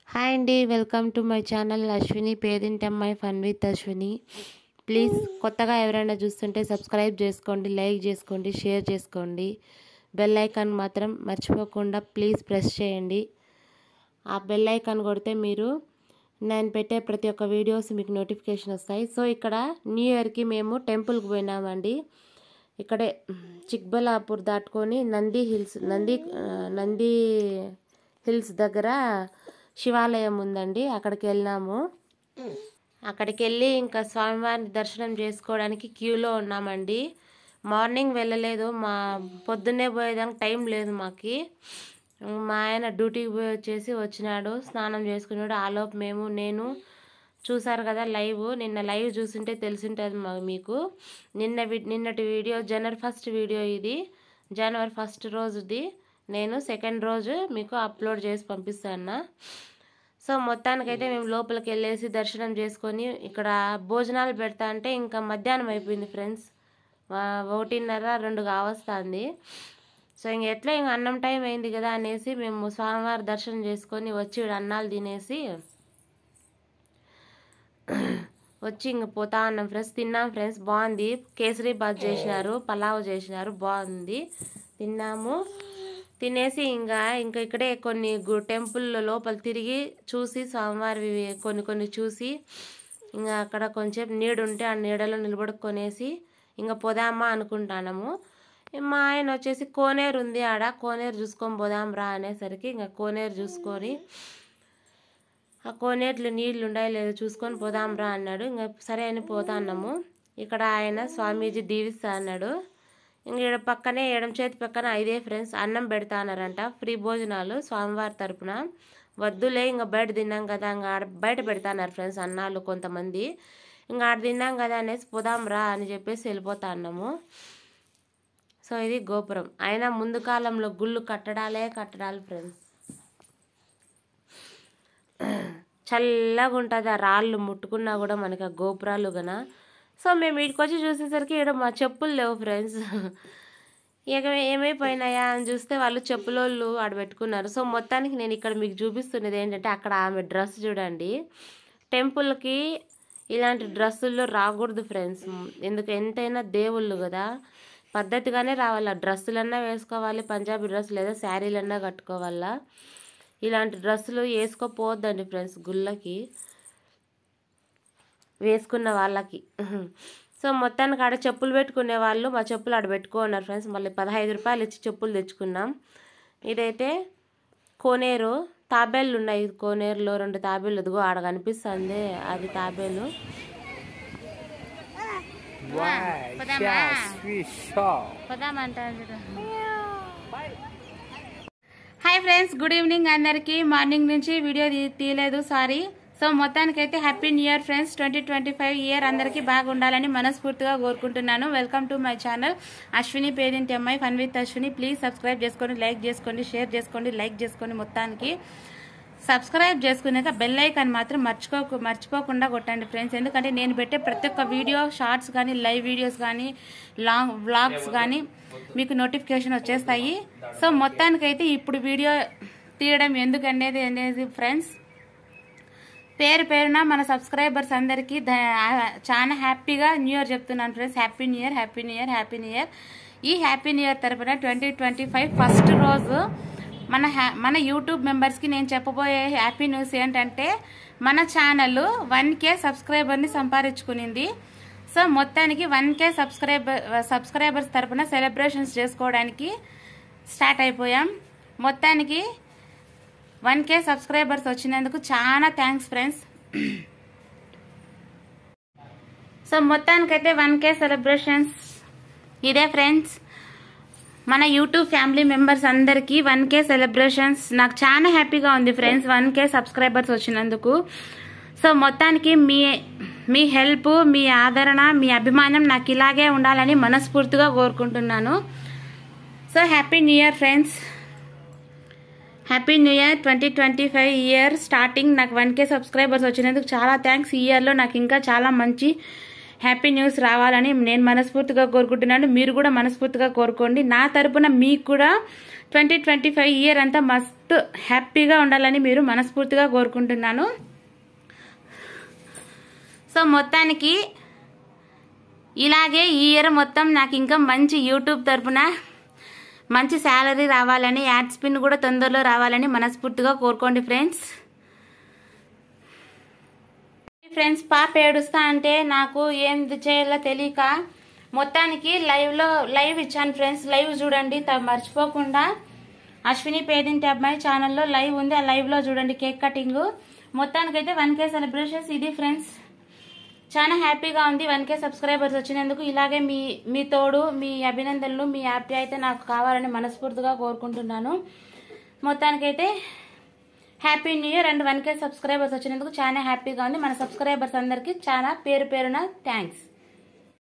Hi అండి, welcome to my channel Ashwini పేదింటమ్మాయి fun with Ashwini. Please కొత్తగా ఎవరైనా చూస్తుంటే సబ్స్క్రైబ్ చేసుకోండి, లైక్ చేసుకోండి, షేర్ చేసుకోండి. బెల్ ఐకాన్ మాత్రం మర్చిపోకుండా ప్లీజ్ ప్రెస్ చేయండి. ఆ బెల్ ఐకాన్ కొడితే మీరు నేను పెట్టే ప్రతి ఒక్క వీడియోస్ మీకు నోటిఫికేషన్ వస్తాయి. సో ఇక్కడ న్యూ ఇయర్కి మేము టెంపుల్కి పోయినామండి. ఇక్కడే చిక్బల్లాపూర్ దాటుకొని నంది హిల్స్ దగ్గర శివాలయం ఉందండి. అక్కడికి వెళ్ళినాము. అక్కడికి వెళ్ళి ఇంకా స్వామివారిని దర్శనం చేసుకోవడానికి క్యూలో ఉన్నామండి. మార్నింగ్ వెళ్ళలేదు, పొద్దున్నే పోయేదానికి టైం లేదు మాకు. మా ఆయన డ్యూటీకి పోయి వచ్చినాడు, స్నానం చేసుకున్నాడు. ఆలోపు నేను చూసారు కదా నిన్న లైవ్ చూసింటే తెలిసింటుంది మీకు. నిన్నటి వీడియో జనవరి 1 వీడియో, ఇది జనవరి 1 రోజుది. నేను సెకండ్ రోజు మీకు అప్లోడ్ చేసి పంపిస్తాను. సో మొత్తానికైతే మేము లోపలికి వెళ్ళేసి దర్శనం చేసుకొని ఇక్కడ భోజనాలు పెడతా అంటే ఇంకా మధ్యాహ్నం అయిపోయింది ఫ్రెండ్స్. 1:30-2 కావస్తుంది. సో ఎట్లా అన్నం టైం అయింది కదా అనేసి మేము స్వామివారి దర్శనం చేసుకొని వచ్చి అన్నాలు తినేసి వచ్చి పోతా ఉన్నాం ఫ్రెండ్స్. తిన్నాం ఫ్రెండ్స్, బాగుంది. కేసరి బాత్ చేసినారు, పలావ్ చేసినారు, బాగుంది. తిన్నాము. తినేసి ఇంకా ఇక్కడే కొన్ని టెంపుల్ లోపల తిరిగి చూసి స్వామివారి కొన్ని చూసి ఇంకా అక్కడ కొంచెం నీడు ఉంటే ఆ నీడలో నిలబడుకొనేసి ఇంకా పోదామా అనుకుంటున్నాము. మా ఆయన వచ్చేసి కోనేరు ఉంది, ఆడ కోనేరు చూసుకొని పోదాం రా అనేసరికి ఇంకా కోనేరు చూసుకొని ఆ కోనేరులో నీళ్ళు ఉండాయి లేదో చూసుకొని పోదాం రా అన్నాడు. ఇంకా సరే అని పోతా అన్నాము. ఇక్కడ ఆయన స్వామీజీ దీవిస్తా అన్నాడు. ఇంక ఇక్కడ పక్కనే ఎడమ చేతి పక్కన ఇదే ఫ్రెండ్స్ అన్నం పెడతా అన్నారంట, ఫ్రీ భోజనాలు స్వామివారి తరపున. వద్దులే ఇంకా బయట తిన్నాం కదా, ఇంకా బయట పెడతాన్నారు ఫ్రెండ్స్ అన్నాలు కొంతమంది. ఇంకా ఆడ తిన్నాం కదా అనేసి పోదాం రా అని చెప్పేసి వెళ్ళిపోతా అన్నాము. సో ఇది గోపురం. అయినా ముందు కాలంలో గుళ్ళు కట్టడాలు ఫ్రెండ్స్. చల్లగా ఉంటుంది, ఆ రాళ్ళు ముట్టుకున్నా కూడా మనకి ఆ గోపురాలు గన. సో మేము వీటికి వచ్చి చూసేసరికి ఇక్కడ మా చెప్పులు లేవు ఫ్రెండ్స్. ఇక ఏమైపోయినాయా అని చూస్తే వాళ్ళు చెప్పులోళ్ళు ఆడ పెట్టుకున్నారు. సో మొత్తానికి నేను ఇక్కడ మీకు చూపిస్తున్నది ఏంటంటే అక్కడ ఆమె డ్రెస్ చూడండి. టెంపుల్కి ఇలాంటి డ్రెస్సుల్లో రాకూడదు ఫ్రెండ్స్. ఎంతైనా దేవుళ్ళు కదా, పద్ధతిగానే రావాలి. డ్రెస్సులన్నా వేసుకోవాలి, పంజాబీ డ్రెస్ లేదా శారీలన్నా కట్టుకోవాలా. ఇలాంటి డ్రెస్సులు వేసుకోపోవద్దండి ఫ్రెండ్స్ గుళ్ళకి వేసుకున్న వాళ్ళకి. సో మొత్తానికి ఆడ చెప్పులు పెట్టుకునే వాళ్ళు మా చెప్పులు ఆడ పెట్టుకున్నారు ఫ్రెండ్స్. మళ్ళీ 15 రూపాయలు ఇచ్చి చెప్పులు తెచ్చుకున్నాం. ఇదైతే కోనేరు, తాబేళ్ళు ఉన్నాయి కోనేరులో, 2 తాబేళ్ళు. ఇదిగో ఆడ కనిపిస్తుంది, అది తాబేలు. హాయ్ ఫ్రెండ్స్, గుడ్ ఈవినింగ్ అందరికి. మార్నింగ్ నుంచి వీడియో తీయలేదు, సారీ. సో మొత్తానికైతే happy new year friends. 2025 year అందరికీ బాగా ఉండాలని మనస్ఫూర్తిగా కోరుకుంటున్నాను. Welcome to my channel Ashwini పేదింటి అమ్మాయి fun with Ashwini. Please subscribe చేసుకోండి, లైక్ చేసుకోండి, షేర్ చేసుకోండి, లైక్ చేసుకోండి. మొత్తానికి సబ్స్క్రైబ్ చేసుకున్నాక బెల్ ఐకాన్ మాత్రం మర్చిపోకుండా కొట్టండి ఫ్రెండ్స్. ఎందుకంటే నేను పెట్టే ప్రతి ఒక్క వీడియో, షార్ట్స్ కానీ, లైవ్ వీడియోస్ కానీ, లాంగ్ వ్లాగ్స్ కానీ మీకు నోటిఫికేషన్ వచ్చేస్తాయి. సో మొత్తానికైతే ఇప్పుడు వీడియో తీయడం ఎందుకనేది ఫ్రెండ్స్, పేరున మన సబ్స్క్రైబర్స్ అందరికీ చాలా హ్యాపీగా న్యూ ఇయర్ చెప్తున్నాను friends. Happy new year, happy new year, happy new year. ఈ హ్యాపీ న్యూ ఇయర్ తరపున 2025 ఫస్ట్ రోజు మన యూట్యూబ్ మెంబర్స్కి నేను చెప్పబోయే హ్యాపీ న్యూస్ ఏంటంటే మన ఛానల్ 1K సబ్స్క్రైబర్ని సంపాదించుకునింది. సో మొత్తానికి 1K సబ్స్క్రైబర్స్ తరపున సెలబ్రేషన్స్ చేసుకోవడానికి స్టార్ట్ అయిపోయాం. మొత్తానికి 1K సబ్స్క్రైబర్స్ వచ్చినందుకు చాలా థ్యాంక్స్ ఫ్రెండ్స్. సో మొత్తానికైతే 1K సెలబ్రేషన్స్ ఇదే ఫ్రెండ్స్. మన యూట్యూబ్ ఫ్యామిలీ మెంబర్స్ అందరికీ 1K సెలబ్రేషన్స్. నాకు చాలా హ్యాపీగా ఉంది ఫ్రెండ్స్ 1K సబ్స్క్రైబర్స్ వచ్చినందుకు. సో మొత్తానికి మీ హెల్ప్, మీ ఆదరణ, మీ అభిమానం నాకు ఇలాగే ఉండాలని మనస్ఫూర్తిగా కోరుకుంటున్నాను. So happy new year friends, happy new year. 2025 year starting నాకు 1K సబ్స్క్రైబర్స్ వచ్చినందుకు చాలా థ్యాంక్స్. ఈ ఇయర్లో నాకు ఇంకా చాలా మంచి హ్యాపీ న్యూస్ రావాలని నేను మనస్ఫూర్తిగా కోరుకుంటున్నాను. మీరు కూడా మనస్ఫూర్తిగా కోరుకోండి. నా తరపున మీకు కూడా 2025 ఇయర్ అంతా మస్తు హ్యాపీగా ఉండాలని మీరు మనస్ఫూర్తిగా కోరుకుంటున్నాను. సో మొత్తానికి ఇలాగే ఈ ఇయర్ మొత్తం నాకు ఇంకా మంచి యూట్యూబ్ తరపున మంచి శాలరీ రావాలని, యాడ్ స్పిన్ కూడా తొందరలో రావాలని మనస్ఫూర్తిగా కోరుకోండి ఫ్రెండ్స్. పాప ఏడుస్తా అంటే నాకు ఏం చేయాలో తెలియక మొత్తానికి లైవ్ ఇచ్చాను ఫ్రెండ్స్. లైవ్ చూడండి మర్చిపోకుండా. అశ్విని పేదింటి అబ్బాయి ఛానల్లో లైవ్ ఉంది, ఆ లైవ్లో చూడండి కేక్ కటింగ్. మొత్తానికైతే 1K సెలబ్రేషన్స్ ఇది ఫ్రెండ్స్. చాలా హ్యాపీగా ఉంది 1K సబ్స్క్రైబర్స్ వచ్చినందుకు. ఇలాగే మీ తోడు, మీ అభినందనలు, మీ ఆప్యాయత నాకు కావాలని మనస్ఫూర్తిగా కోరుకుంటున్నాను. మొత్తానికైతే happy new year and 1K subscribers వచ్చినందుకు చాలా హ్యాపీగా ఉంది. మన సబ్స్క్రైబర్స్ అందరికీ చాలా పేరు పేరున థ్యాంక్స్.